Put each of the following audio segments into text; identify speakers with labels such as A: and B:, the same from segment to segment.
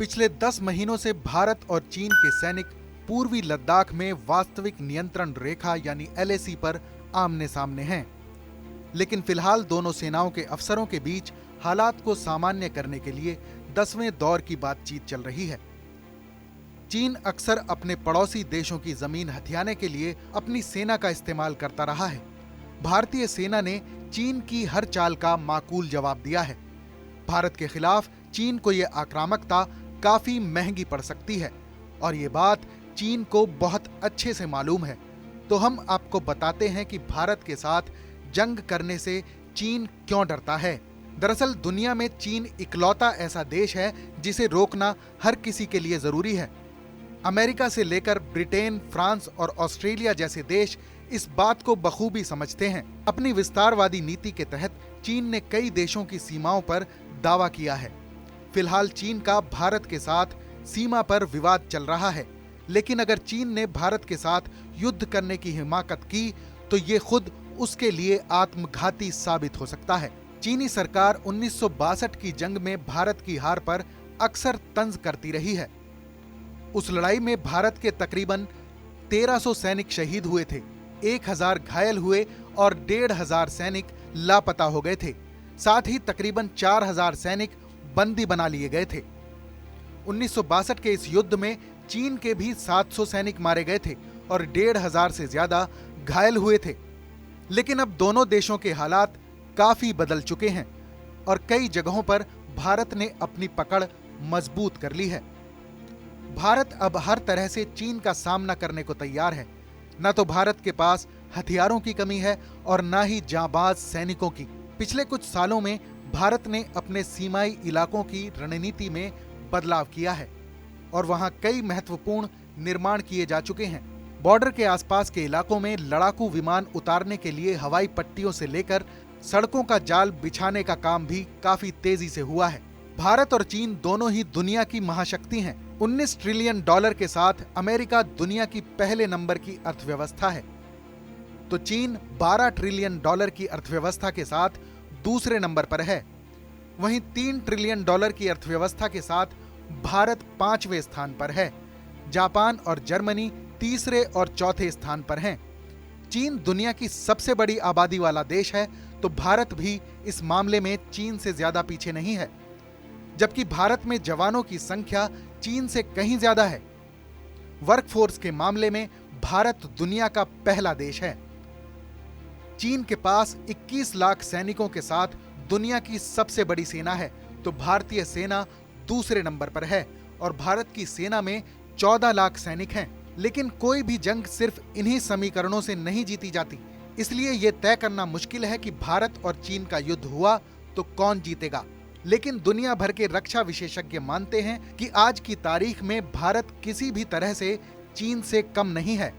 A: पिछले 10 महीनों से भारत और चीन के सैनिक पूर्वी लद्दाख में वास्तविक नियंत्रण रेखा यानी एलएसी पर आमने सामने हैं। लेकिन फिलहाल दोनों सेनाओं के अफसरों के बीच हालात को सामान्य करने के लिए 10वें दौर की बातचीत चल रही है। चीन अक्सर अपने पड़ोसी देशों की जमीन हथियाने के लिए अपनी सेना का इस्तेमाल करता रहा है। भारतीय सेना ने चीन की हर चाल का माकूल जवाब दिया है। भारत के खिलाफ चीन को यह आक्रामकता काफी महंगी पड़ सकती है और ये बात चीन को बहुत अच्छे से मालूम है। तो हम आपको बताते हैं कि भारत के साथ जंग करने से चीन क्यों डरता है। दरअसल दुनिया में चीन इकलौता ऐसा देश है जिसे रोकना हर किसी के लिए जरूरी है। अमेरिका से लेकर ब्रिटेन, फ्रांस और ऑस्ट्रेलिया जैसे देश इस बात को बखूबी समझते हैं। अपनी विस्तारवादी नीति के तहत चीन ने कई देशों की सीमाओं पर दावा किया है। फिलहाल चीन का भारत के साथ सीमा पर विवाद चल रहा है, लेकिन अगर चीन ने भारत के साथ युद्ध करने की हिमाकत की तो ये खुद उसके लिए आत्मघाती साबित हो सकता है। चीनी सरकार 1962 की जंग में भारत की हार पर अक्सर तंज करती रही है। उस लड़ाई में भारत के तकरीबन 1300 सैनिक शहीद हुए थे, 1000 घायल हुए और 1500 सैनिक लापता हो गए थे। साथ ही तकरीबन 4000 सैनिक बंदी बना लिए गए थे। 1962 के इस युद्ध में चीन के भी 700 सैनिक मारे गए थे और 1500 से ज्यादा घायल हुए थे। लेकिन अब दोनों देशों के हालात काफी बदल चुके हैं और कई जगहों पर भारत ने अपनी पकड़ मजबूत कर ली है। भारत अब हर तरह से चीन का सामना करने को तैयार है। न तो भारत के पास हथियारों की कमी है और न ही जांबाज सैनिकों की। पिछले कुछ सालों में भारत ने अपने सीमाई इलाकों की रणनीति में बदलाव किया है और वहां कई महत्वपूर्ण निर्माण किए जा चुके हैं। बॉर्डर के आसपास के इलाकों में लड़ाकू विमान उतारने के लिए हवाई पट्टियों से लेकर सड़कों का जाल बिछाने का काम भी काफी तेजी से हुआ है। भारत और चीन दोनों ही दुनिया की महाशक्ति हैं। $19 ट्रिलियन के साथ अमेरिका दुनिया की पहले नंबर की अर्थव्यवस्था है, तो चीन $12 ट्रिलियन की अर्थव्यवस्था के साथ दूसरे नंबर पर है। वहीं $3 ट्रिलियन की अर्थव्यवस्था के साथ भारत 5वें स्थान पर है। जापान और जर्मनी तीसरे और चौथे स्थान पर हैं। चीन दुनिया की सबसे बड़ी आबादी वाला देश है, तो भारत भी इस मामले में चीन से ज्यादा पीछे नहीं है, जबकि भारत में जवानों की संख्या चीन से कहीं ज्यादा है। वर्कफोर्स के मामले में भारत दुनिया का पहला देश है। चीन के पास 21 लाख सैनिकों के साथ दुनिया की सबसे बड़ी सेना है, तो भारतीय सेना दूसरे नंबर पर है और भारत की सेना में 14 लाख सैनिक हैं। लेकिन कोई भी जंग सिर्फ इन्हीं समीकरणों से नहीं जीती जाती, इसलिए यह तय करना मुश्किल है कि भारत और चीन का युद्ध हुआ तो कौन जीतेगा। लेकिन दुनिया भर के रक्षा विशेषज्ञ मानते हैं कि आज की तारीख में भारत किसी भी तरह से चीन से कम नहीं है।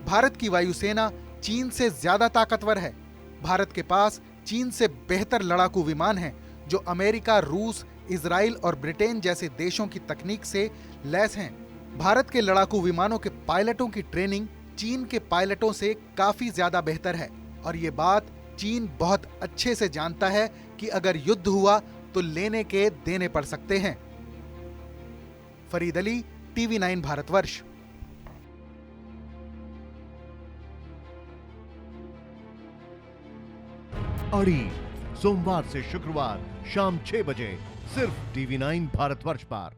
A: भारत की वायुसेना चीन से ज्यादा ताकतवर है। भारत के पास चीन से बेहतर लड़ाकू विमान हैं, जो अमेरिका, रूस, इजराइल और ब्रिटेन जैसे देशों की तकनीक से लैस हैं। भारत के लड़ाकू विमानों के पायलटों की ट्रेनिंग चीन के पायलटों से काफी ज्यादा बेहतर है और ये बात चीन बहुत अच्छे से जानता है कि अगर युद्ध हुआ तो लेने के देने पड़ सकते हैं। फरीद अली, TV9 भारतवर्ष।
B: अड़ी सोमवार से शुक्रवार शाम 6 बजे सिर्फ TV9 भारतवर्ष पर।